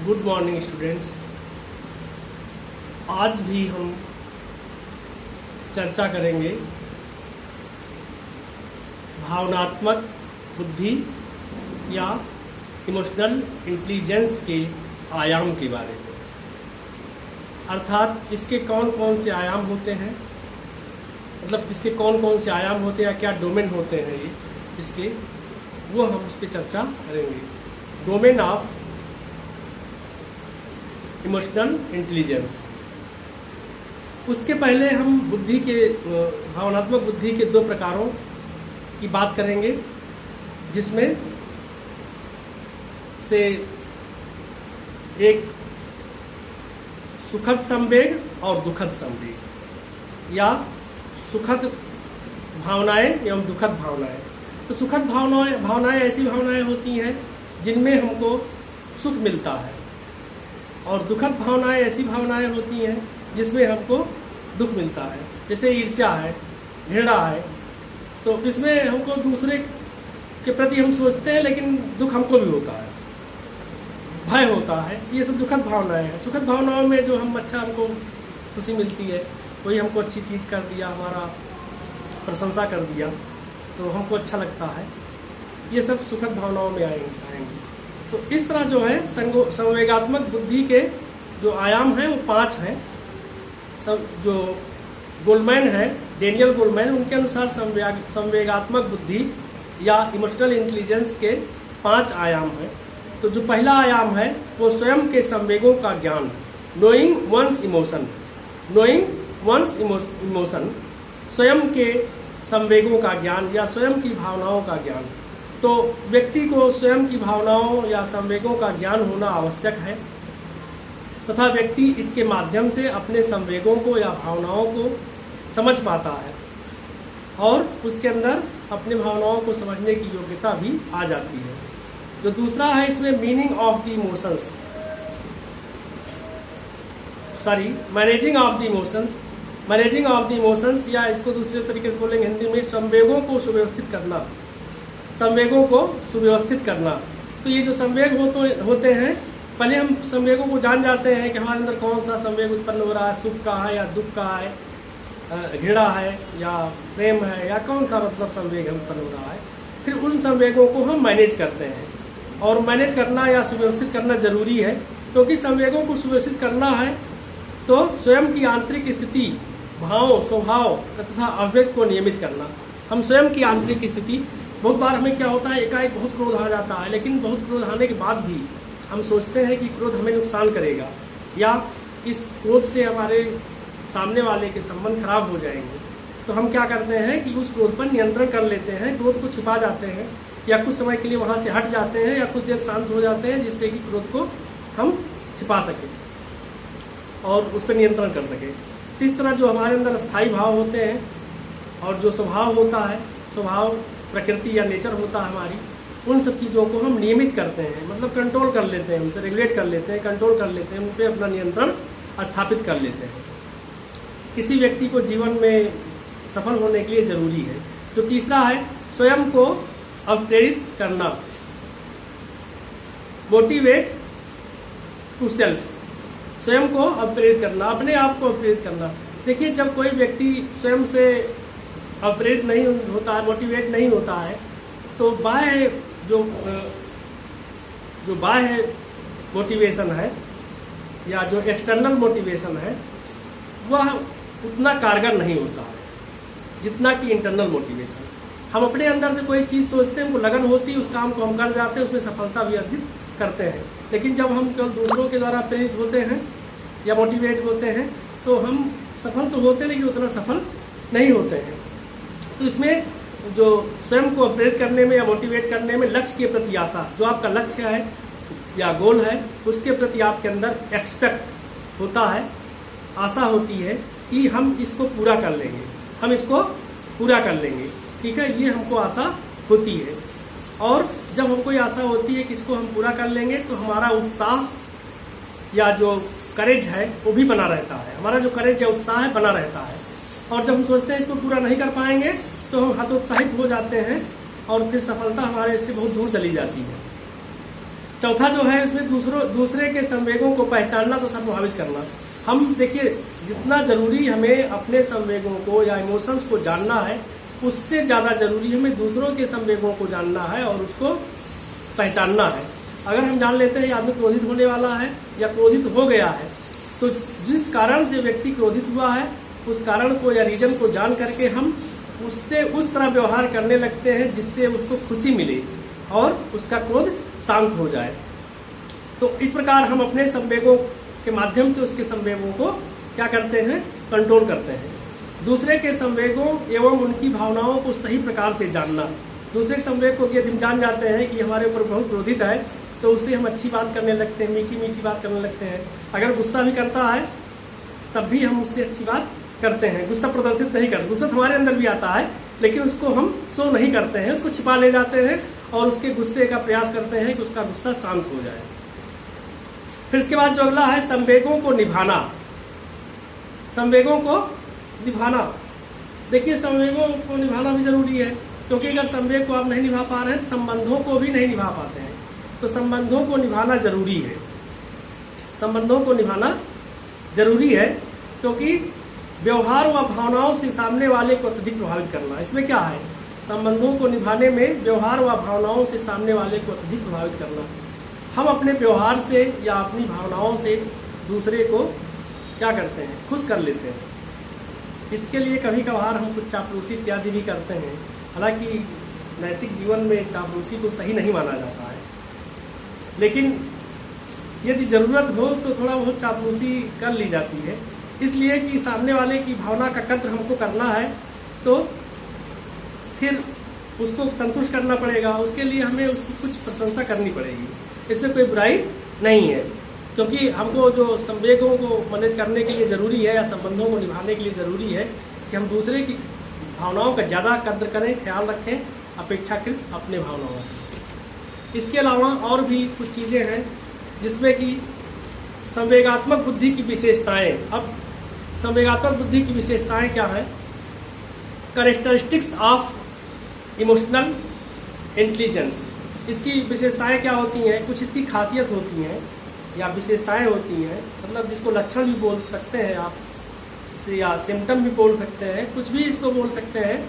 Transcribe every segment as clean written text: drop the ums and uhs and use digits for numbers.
Good morning students. आज भी हम चर्चा करेंगे भावनात्मक बुद्धि या इमोशनल इंटेलिजेंस के आयाम के बारे में, अर्थात इसके कौन कौन से आयाम होते हैं, मतलब इसके कौन कौन से आयाम होते हैं या क्या डोमेन होते हैं ये इसके, वो हम उस पर चर्चा करेंगे। Domain of emotional intelligence. उसके पहले हम बुद्धि के भावनात्मक बुद्धि के दो प्रकारों की बात करेंगे, जिसमें से एक सुखद संवेग और दुखद संवेग, या सुखद भावनाएं एवं दुखद भावनाएं। तो सुखद भावनाएं ऐसी भावनाएं होती हैं जिनमें हमको सुख मिलता है, और दुखद भावनाएं ऐसी भावनाएं होती हैं जिसमें हमको दुख मिलता है। जैसे ईर्ष्या है, घृणा है, तो इसमें हमको दूसरे के प्रति हम सोचते हैं लेकिन दुख हमको भी होता है, भय होता है। ये सब दुखद भावनाएं हैं। सुखद भावनाओं में जो हम अच्छा हमको खुशी मिलती है, कोई हमको अच्छी चीज कर दिया, हमारा प्रशंसा कर दिया तो हमको अच्छा लगता है, ये सब सुखद भावनाओं में आएंगे। तो इस तरह जो है संवेगात्मक बुद्धि के जो आयाम हैं वो 5 हैं। सब जो गोलमैन है, डेनियल गोलमैन, उनके अनुसार संवेगात्मक बुद्धि या इमोशनल इंटेलिजेंस के 5 आयाम हैं। तो जो पहला आयाम है वो स्वयं के संवेगों का ज्ञान, knowing one's emotion. Knowing one's emotion, स्वयं के संवेगों का ज्ञान या स्वयं की भावनाओं का ज्ञान। तो व्यक्ति को स्वयं की भावनाओं या संवेगों का ज्ञान होना आवश्यक है, तथा व्यक्ति इसके माध्यम से अपने संवेगों को या भावनाओं को समझ पाता है, और उसके अंदर अपने भावनाओं को समझने की योग्यता भी आ जाती है। जो दूसरा है इसमें meaning of the emotions, managing of the emotions. Managing of the emotions, या इसको दूसरे तरीके से बोलेंगे हिंदी में, संवेगों को सुव्यवस्थित करना। संवेगों को सुव्यवस्थित करना। तो ये जो संवेग होते हैं, पहले हम संवेगों को जान जाते हैं कि हमारे अंदर कौन सा संवेग उत्पन्न हो रहा है, सुख का है या दुख का है, घृणा है या प्रेम है, या कौन सा मतलब संवेग उत्पन्न हो रहा है। फिर उन संवेगों को हम मैनेज करते हैं, और मैनेज करना या सुव्यवस्थित करना जरूरी है, क्योंकि संवेगों को सुव्यवस्थित करना है तो स्वयं की आंतरिक स्थिति, भाव, स्वभाव तथा अभिव्यक्ति को नियमित करना। हम स्वयं की आंतरिक स्थिति, बहुत बार हमें क्या होता है, एकाएक बहुत क्रोध आ जाता है, लेकिन बहुत क्रोध आने के बाद भी हम सोचते हैं कि क्रोध हमें नुकसान करेगा, या इस क्रोध से हमारे सामने वाले के संबंध खराब हो जाएंगे। तो हम क्या करते हैं कि उस क्रोध पर नियंत्रण कर लेते हैं, क्रोध को छिपा जाते हैं, या कुछ समय के लिए वहां से हट जाते हैं, या कुछ देर शांत हो जाते हैं, जिससे कि क्रोध को हम छिपा सके और उस पर नियंत्रण कर सके। इस तरह जो हमारे अंदर स्थायी भाव होते हैं, और जो स्वभाव होता है, स्वभाव प्रकृति या नेचर होता है हमारी, उन सब चीजों को हम नियमित करते हैं, मतलब कंट्रोल कर लेते हैं, उनसे रेगुलेट कर लेते हैं, कंट्रोल कर लेते हैं, उन पर अपना नियंत्रण स्थापित कर लेते हैं। किसी व्यक्ति को जीवन में सफल होने के लिए जरूरी है। तो तीसरा है स्वयं को अप्रेरित करना, मोटिवेट टू सेल्फ। स्वयं को अप्रेरित करना, अपने आप को अप्रेरित करना। देखिए, जब कोई व्यक्ति स्वयं से अप्रेरित नहीं होता है, मोटिवेट नहीं होता है, तो बाह्य जो बाह्य मोटिवेशन है या जो एक्सटर्नल मोटिवेशन है, वह उतना कारगर नहीं होता है जितना कि इंटरनल मोटिवेशन। हम अपने अंदर से कोई चीज सोचते हैं, वो लगन होती है, उस काम को हम कर जाते हैं, उसमें सफलता भी अर्जित करते हैं। लेकिन जब हम केवल दूसरों के द्वारा प्रेरित होते हैं या मोटिवेट होते हैं, तो हम सफल तो होते हैं लेकिन उतना सफल नहीं होते हैं। तो इसमें जो स्वयं को प्रेरित करने में या मोटिवेट करने में लक्ष्य के प्रति आशा, जो आपका लक्ष्य है या गोल है, उसके प्रति आपके अंदर एक्सपेक्ट होता है, आशा होती है कि हम इसको पूरा कर लेंगे, हम इसको पूरा कर लेंगे, ठीक है, ये हमको आशा होती है। और जब हमको ये आशा होती है कि इसको हम पूरा कर लेंगे, तो हमारा उत्साह या जो करेज है वो भी बना रहता है, हमारा जो करेज या उत्साह है बना रहता है। और जब हम सोचते हैं इसको पूरा नहीं कर पाएंगे, तो हम हतोत्साहित हो जाते हैं, और फिर सफलता हमारे से बहुत दूर चली जाती है। चौथा जो है इसमें दूसरे के संवेगों को पहचानना तथा प्रभावित करना। हम देखिए जितना जरूरी हमें अपने संवेगों को या इमोशंस को जानना है, उससे ज्यादा जरूरी हमें दूसरों के संवेगों को जानना है और उसको पहचानना है। अगर हम जान लेते हैं आदमी क्रोधित होने वाला है या क्रोधित हो गया है, तो जिस कारण से व्यक्ति क्रोधित हुआ है उस कारण को या रीजन को जान करके हम उससे उस तरह व्यवहार करने लगते हैं जिससे उसको खुशी मिले और उसका क्रोध शांत हो जाए। तो इस प्रकार हम अपने संवेगों के माध्यम से उसके संवेगों को क्या करते हैं, कंट्रोल करते हैं। दूसरे के संवेगों एवं उनकी भावनाओं को सही प्रकार से जानना। दूसरे के संवेग को यदि हम जान जाते हैं कि हमारे ऊपर बहुत क्रोधित है, तो उससे हम अच्छी बात करने लगते हैं, मीठी मीठी बात करने लगते हैं। अगर गुस्सा भी करता है तब भी हम उससे अच्छी बात करते हैं, गुस्सा प्रदर्शित नहीं करते। गुस्सा हमारे अंदर भी आता है लेकिन उसको हम शो नहीं करते हैं, उसको छिपा ले जाते हैं और उसके गुस्से का प्रयास करते हैं कि उसका गुस्सा शांत हो जाए। फिर इसके बाद जो अगला है संवेगों को निभाना। संवेगों को निभाना, देखिए संवेगों को निभाना भी जरूरी है, क्योंकि अगर संवेग को आप नहीं निभा पा रहे हैं तो संबंधों को भी नहीं निभा पाते हैं। तो संबंधों को निभाना जरूरी है, संबंधों को निभाना जरूरी है, क्योंकि व्यवहार व भावनाओं से सामने वाले को अत्यधिक प्रभावित करना। इसमें क्या है, संबंधों को निभाने में व्यवहार व भावनाओं से सामने वाले को अत्यधिक प्रभावित करना। हम अपने व्यवहार से या अपनी भावनाओं से दूसरे को क्या करते हैं, खुश कर लेते हैं। इसके लिए कभी कभार हम कुछ चापलूसी इत्यादि भी करते हैं। हालांकि नैतिक जीवन में चापलूसी को सही नहीं माना जाता है, लेकिन यदि जरूरत हो तो थोड़ा बहुत चापलूसी कर ली जाती है, इसलिए कि सामने वाले की भावना का कद्र हमको करना है, तो फिर उसको संतुष्ट करना पड़ेगा। उसके लिए हमें उसकी कुछ प्रशंसा करनी पड़ेगी, इसमें कोई बुराई नहीं है, क्योंकि हमको जो संवेगों को मैनेज करने के लिए जरूरी है या संबंधों को निभाने के लिए जरूरी है कि हम दूसरे की भावनाओं का ज्यादा कद्र करें, ख्याल रखें अपेक्षाकृत अपने भावनाओं का। इसके अलावा और भी कुछ चीजें हैं जिसमें कि संवेगात्मक बुद्धि की विशेषताएं। अब संवेगात्मक बुद्धि की विशेषताएं क्या है, कैरेक्टरिस्टिक्स ऑफ इमोशनल इंटेलिजेंस। इसकी विशेषताएं क्या होती हैं, कुछ इसकी खासियत होती हैं या विशेषताएं होती हैं, मतलब जिसको लक्षण भी बोल सकते हैं आप, या सिम्टम भी बोल सकते हैं, कुछ भी इसको बोल सकते हैं,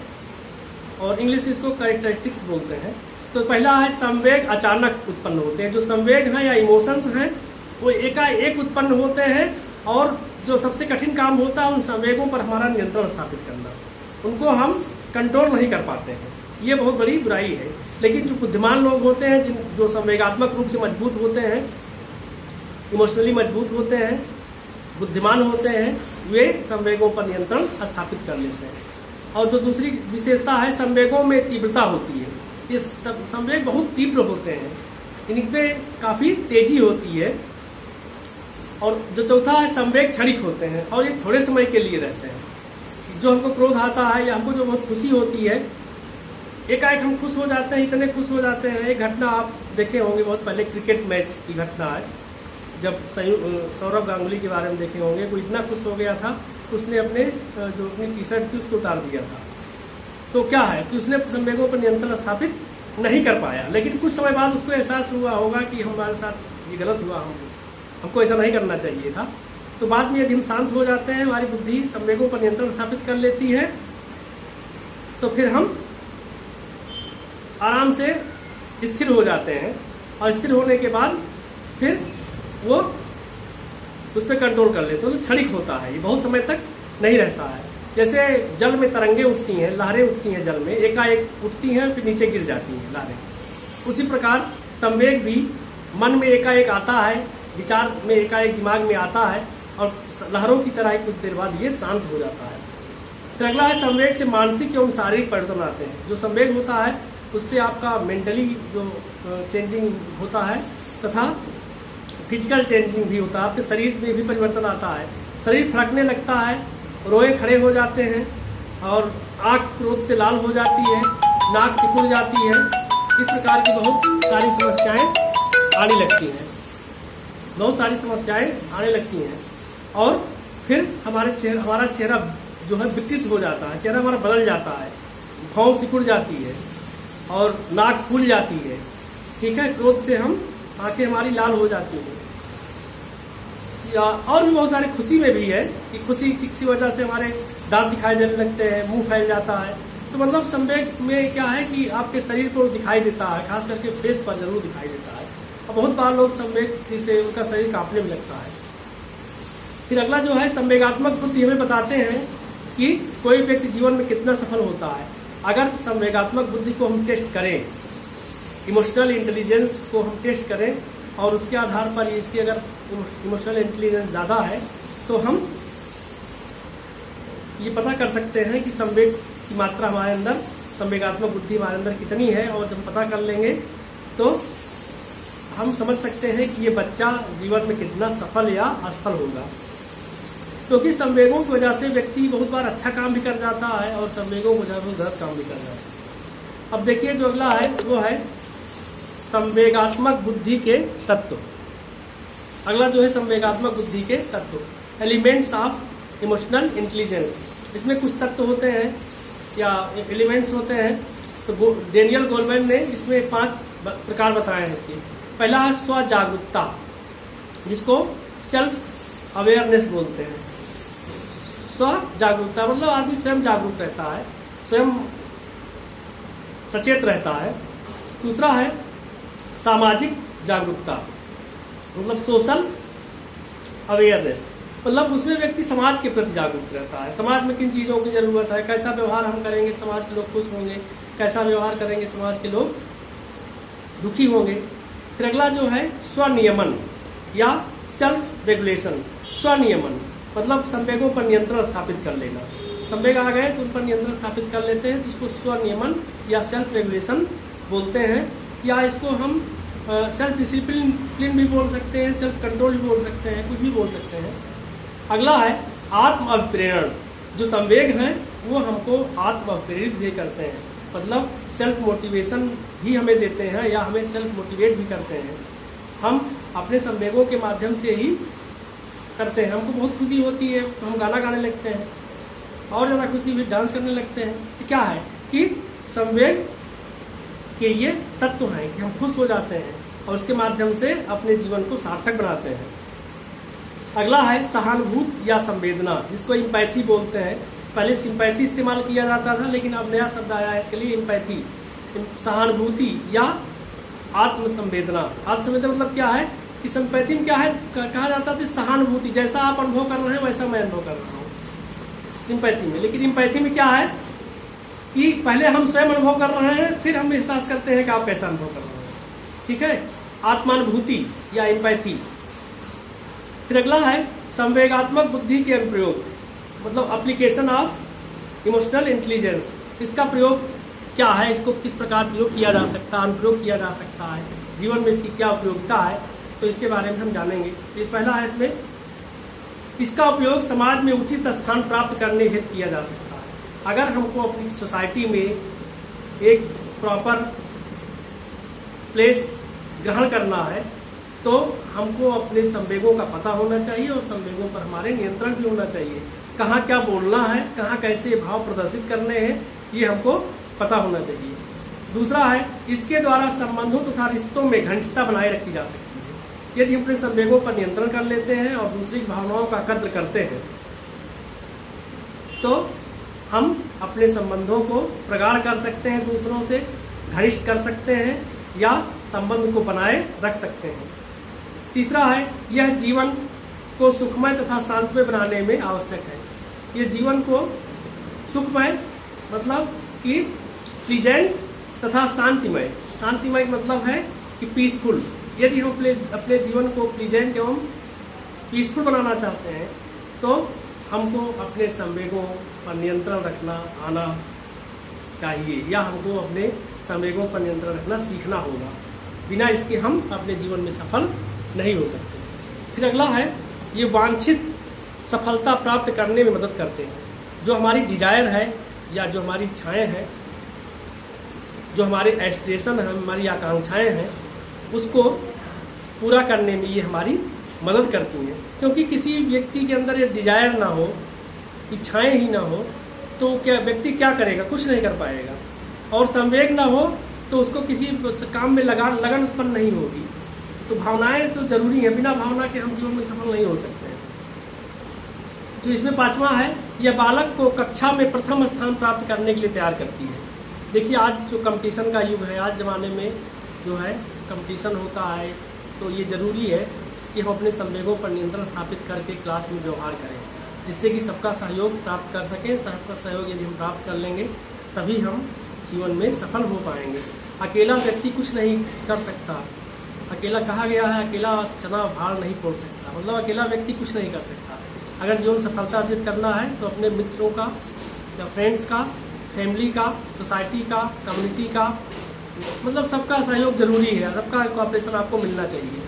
और इंग्लिश में इसको कैरेक्टरिस्टिक्स बोलते हैं। तो पहला है संवेग अचानक उत्पन्न होते हैं। जो संवेग हैं या इमोशंस हैं वो एकाएक उत्पन्न होते हैं, और जो सबसे कठिन काम होता है उन संवेगों पर हमारा नियंत्रण स्थापित करना। उनको हम कंट्रोल नहीं कर पाते हैं, ये बहुत बड़ी बुराई है। लेकिन जो बुद्धिमान लोग होते हैं, जो संवेगात्मक रूप से मजबूत होते हैं, इमोशनली मजबूत होते हैं, बुद्धिमान होते हैं, वे संवेगों पर नियंत्रण स्थापित कर लेते हैं। और जो दूसरी विशेषता है, संवेगों में तीव्रता होती है। ये संवेग बहुत तीव्र होते हैं, इनमें काफी तेजी होती है। और जो चौथा है, संवेग क्षणिक होते हैं और ये थोड़े समय के लिए रहते हैं। जो हमको क्रोध आता है या हमको जो बहुत खुशी होती है, एकाएक हम खुश हो जाते हैं, इतने खुश हो जाते हैं। एक घटना आप देखे होंगे, बहुत पहले क्रिकेट मैच की घटना है, जब सौरभ गांगुली के बारे में देखे होंगे। कोई इतना खुश हो गया था, उसने अपने जो अपनी टी शर्ट थी उसको उतार दिया था। तो क्या है कि उसने संवेगों पर नियंत्रण स्थापित नहीं कर पाया, लेकिन कुछ समय बाद उसको एहसास हुआ होगा कि हमारे साथ ये गलत हुआ, हमको ऐसा नहीं करना चाहिए था। तो बाद में यदि हम शांत हो जाते हैं, हमारी बुद्धि संवेगों पर नियंत्रण स्थापित कर लेती है, तो फिर हम आराम से स्थिर हो जाते हैं, और स्थिर होने के बाद फिर वो उस पर कंट्रोल कर लेते हैं। तो क्षणिक होता है, ये बहुत समय तक नहीं रहता है। जैसे जल में तरंगे उठती हैं, लहरें उठती हैं, जल में एकाएक उठती हैं फिर नीचे गिर जाती हैं लहरें, उसी प्रकार संवेग भी मन में एकाएक आता है, विचार में एकाएक दिमाग में आता है, और लहरों की तरह कुछ देर बाद ये शांत हो जाता है। फिर अगला है, संवेग से मानसिक एवं शारीरिक परिवर्तन आते हैं। जो संवेग होता है उससे आपका मेंटली जो चेंजिंग होता है तथा फिजिकल चेंजिंग भी होता है, आपके शरीर में भी परिवर्तन आता है। शरीर फड़कने लगता है, रोए खड़े हो जाते हैं, और आंख क्रोध से लाल हो जाती है, नाक सिकुड़ जाती है। इस प्रकार की बहुत सारी समस्याएं आने लगती हैं, बहुत सारी समस्याएं आने लगती हैं। और फिर हमारा चेहरा जो है विकृत हो जाता है, चेहरा हमारा बदल जाता है, भौं सिकुड़ जाती है और नाक फूल जाती है। ठीक है, क्रोध से हम आंखें हमारी लाल हो जाती हैं, या और भी बहुत सारे खुशी में भी है कि खुशी किसी वजह से हमारे दांत दिखाई देने लगते हैं, मुंह फैल जाता है। तो मतलब संवेग में क्या है कि आपके शरीर को दिखाई देता है, खास करके फेस पर जरूर दिखाई देता है। और बहुत बार लोग संवेग से उनका शरीर कांपने में लगता है। फिर अगला जो है संवेगात्मक बुद्धि हमें बताते हैं कि कोई व्यक्ति जीवन में कितना सफल होता है। अगर संवेगात्मक बुद्धि को हम टेस्ट करें, इमोशनल इंटेलिजेंस को हम टेस्ट करें और उसके आधार पर इसकी अगर इमोशनल इंटेलिजेंस ज़्यादा है तो हम ये पता कर सकते हैं कि संवेग की मात्रा हमारे अंदर, संवेगात्मक बुद्धि हमारे अंदर कितनी है। और जब पता कर लेंगे तो हम समझ सकते हैं कि ये बच्चा जीवन में कितना सफल या असफल होगा। क्योंकि संवेगों की वजह से व्यक्ति बहुत बार अच्छा काम भी कर जाता है और संवेगों की वजह से गलत काम भी कर जाता है। अब देखिए जो अगला है वो है संवेगात्मक बुद्धि के तत्व। अगला जो है संवेगात्मक बुद्धि के तत्व, एलिमेंट्स ऑफ इमोशनल इंटेलिजेंस। इसमें कुछ तत्व होते हैं या एलिमेंट्स होते हैं। तो डेनियल गोलमैन ने इसमें 5 प्रकार बताए हैं इसके। पहला है स्व जागरूकता, जिसको सेल्फ अवेयरनेस बोलते हैं। स्व जागरूकता मतलब आदमी स्वयं जागरूक रहता है, स्वयं सचेत रहता है। दूसरा है सामाजिक जागरूकता, मतलब सोशल अवेयरनेस, मतलब उसमें व्यक्ति समाज के प्रति जागरूक रहता है। समाज में किन चीज़ों की जरूरत है, कैसा व्यवहार हम करेंगे समाज के लोग खुश होंगे, कैसा व्यवहार करेंगे समाज के लोग दुखी होंगे। फिर अगला जो है स्वनियमन या सेल्फ रेगुलेशन। स्वनियमन मतलब संवेगों पर नियंत्रण स्थापित कर लेना। संवेग आ गए तो उन पर नियंत्रण स्थापित कर लेते हैं, तो इसको स्वनियमन या सेल्फ रेगुलेशन बोलते हैं। या इसको हम सेल्फ डिसिप्लिन भी बोल सकते हैं, सेल्फ कंट्रोल भी बोल सकते हैं, कुछ भी बोल सकते हैं। अगला है आत्म अभिप्रेरण। जो संवेग हैं वो हमको आत्म अभिप्रेरित भी करते हैं, मतलब सेल्फ मोटिवेशन भी हमें देते हैं या हमें सेल्फ मोटिवेट भी करते हैं। हम अपने संवेगों के माध्यम से ही करते हैं। हमको बहुत खुशी होती है तो हम गाना गाने लगते हैं, और ज़्यादा खुशी भी डांस करने लगते हैं। तो क्या है कि संवेग के ये तत्व हैं कि हम खुश हो जाते हैं और उसके माध्यम से अपने जीवन को सार्थक बनाते हैं। अगला है सहानुभूति या संवेदना, जिसको इम्पैथी बोलते हैं। पहले सिंपैथी इस्तेमाल किया जाता था, लेकिन अब नया शब्द आया है इसके लिए इम्पैथी। सहानुभूति या आत्म संवेदना। आत्म संवेदना मतलब क्या है कि सिंपैथी में क्या है, कहा जाता था सहानुभूति, जैसा आप अनुभव कर रहे हैं वैसा मैं अनुभव कर रहा हूँ सिंपैथी में। लेकिन इम्पैथी में क्या है कि पहले हम स्वयं अनुभव कर रहे हैं, फिर हम एहसास करते हैं कि आप कैसा अनुभव कर रहे हैं। ठीक है, आत्मानुभूति या इम्पैथी। फिर अगला है संवेगात्मक बुद्धि के अनुप्रयोग, मतलब एप्लीकेशन ऑफ इमोशनल इंटेलिजेंस। इसका प्रयोग क्या है, इसको किस प्रकार प्रयोग किया जा सकता है, अनुप्रयोग किया जा सकता है, जीवन में इसकी क्या उपयोगिता है, तो इसके बारे में हम जानेंगे। इस पहला है इसमें, इसका उपयोग समाज में उचित स्थान प्राप्त करने हेतु किया जा सकता है। अगर हमको अपनी सोसाइटी में एक प्रॉपर प्लेस ग्रहण करना है तो हमको अपने संवेगों का पता होना चाहिए और संवेगों पर हमारे नियंत्रण भी होना चाहिए। कहाँ क्या बोलना है, कहाँ कैसे भाव प्रदर्शित करने हैं, ये हमको पता होना चाहिए। दूसरा है इसके द्वारा संबंधों तथा रिश्तों में घनिष्ठता बनाए रखी जा सकती है। यदि अपने संवेगों पर नियंत्रण कर लेते हैं और दूसरी भावनाओं का कद्र करते हैं तो हम अपने संबंधों को प्रगाढ़ कर सकते हैं, दूसरों से घनिष्ठ कर सकते हैं या संबंध को बनाए रख सकते हैं। तीसरा है यह जीवन को सुखमय तथा शांतमय बनाने में आवश्यक है। यह जीवन को सुखमय मतलब कि प्लीजेंट तथा शांतिमय। शांतिमय मतलब है कि पीसफुल। यदि हम अपने जीवन को प्लीजेंट एवं पीसफुल बनाना चाहते हैं तो हमको अपने संवेगों पर नियंत्रण रखना आना चाहिए या हमको अपने संवेगों पर नियंत्रण रखना सीखना होगा। बिना इसके हम अपने जीवन में सफल नहीं हो सकते। फिर अगला है ये वांछित सफलता प्राप्त करने में मदद करते हैं। जो हमारी डिजायर है या जो हमारी इच्छाएं हैं, जो हमारे एस्पिरेशन है, हमारी आकांक्षाएं हैं, उसको पूरा करने में ये हमारी मदद करती हैं। क्योंकि किसी व्यक्ति के अंदर ये डिजायर ना हो, इच्छाएं ही ना हो तो क्या व्यक्ति क्या करेगा, कुछ नहीं कर पाएगा। और संवेग ना हो तो उसको किसी काम में लगन उत्पन्न नहीं होगी। तो भावनाएं तो जरूरी है, बिना भावना के हम जीवन में सफल नहीं हो सकते हैं। तो इसमें पांचवा है, यह बालक को कक्षा में प्रथम स्थान प्राप्त करने के लिए तैयार करती है। देखिए आज जो कंपटीशन का युग है, आज ज़माने में जो है कंपटीशन होता है, तो ये ज़रूरी है कि हम अपने संवेगों पर नियंत्रण स्थापित करके क्लास में व्यवहार करें, जिससे कि सबका सहयोग प्राप्त कर सकें। सबका सहयोग यदि हम प्राप्त कर लेंगे तभी हम जीवन में सफल हो पाएंगे। अकेला व्यक्ति कुछ नहीं कर सकता। अकेला कहा गया है, अकेला चना भार नहीं फोड़ सकता, मतलब अकेला व्यक्ति कुछ नहीं कर सकता। अगर जीवन सफलता अर्जित करना है तो अपने मित्रों का या फ्रेंड्स का, फैमिली का, सोसाइटी का, कम्युनिटी का, मतलब सबका सहयोग जरूरी है, सबका कोऑपरेशन आपको मिलना चाहिए।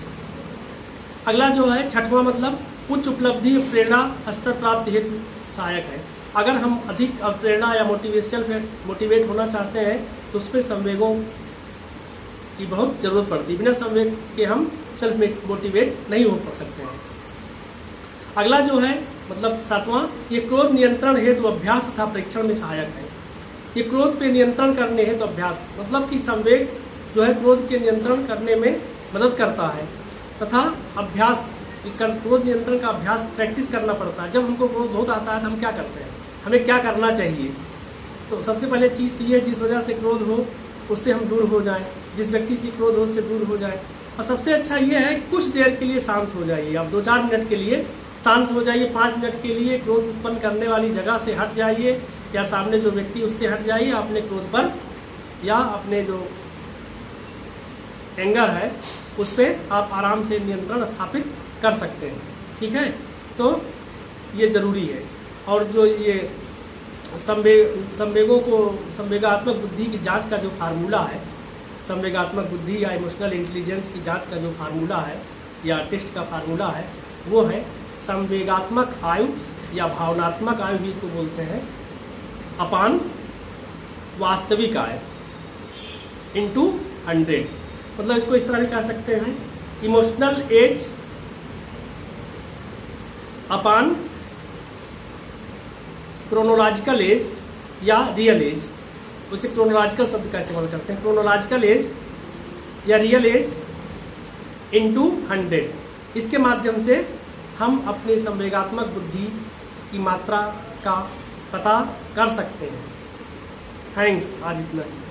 अगला जो है छठवां, मतलब उच्च उपलब्धि प्रेरणा स्तर प्राप्त हेतु सहायक है। अगर हम अधिक प्रेरणा या मोटिवेट होना चाहते हैं तो उसमें संवेगों की बहुत जरूरत पड़ती है। बिना संवेग के हम सेल्फ मोटिवेट नहीं हो सकते हैं। अगला जो है मतलब सातवां, ये क्रोध नियंत्रण हेतु अभ्यास तथा परीक्षण में सहायक है। ये क्रोध पे नियंत्रण करने हेतु अभ्यास, मतलब कि संवेग जो है क्रोध के नियंत्रण करने में मदद करता है तथा अभ्यास, क्रोध नियंत्रण का अभ्यास प्रैक्टिस करना पड़ता है। जब हमको क्रोध बहुत आता है तो हम क्या करते हैं, हमें क्या करना चाहिए? तो सबसे पहले चीज तो ये, जिस वजह से क्रोध हो उससे हम दूर हो जाएं, जिस व्यक्ति से क्रोध हो उससे दूर हो जाएं। और सबसे अच्छा ये है कुछ देर के लिए शांत हो जाइए। आप 2-4 मिनट के लिए शांत हो जाइए, 5 मिनट के लिए क्रोध उत्पन्न करने वाली जगह से हट जाइए, या सामने जो व्यक्ति उससे हट जाइए, अपने क्रोध पर या अपने जो एंगर है उस पर आप आराम से नियंत्रण स्थापित कर सकते हैं। ठीक है, तो ये जरूरी है। और जो ये संवेगों को, संवेगात्मक बुद्धि की जांच का जो फार्मूला है, संवेगात्मक बुद्धि या इमोशनल इंटेलिजेंस की जांच का जो फार्मूला है या टेस्ट का फार्मूला है, वो है संवेगात्मक आयु या भावनात्मक आयु भी इसको बोलते हैं, अपान वास्तविक आयु इंटू 100। मतलब इसको इस तरह भी कह सकते हैं, इमोशनल एज अपान क्रोनोलॉजिकल एज या रियल एज। उसे क्रोनोलॉजिकल शब्द का इस्तेमाल करते हैं, क्रोनोलॉजिकल एज या रियल एज इंटू 100। इसके माध्यम से हम अपनी संवेगात्मक बुद्धि की मात्रा का पता कर सकते हैं। थैंक्स, आज इतना ही।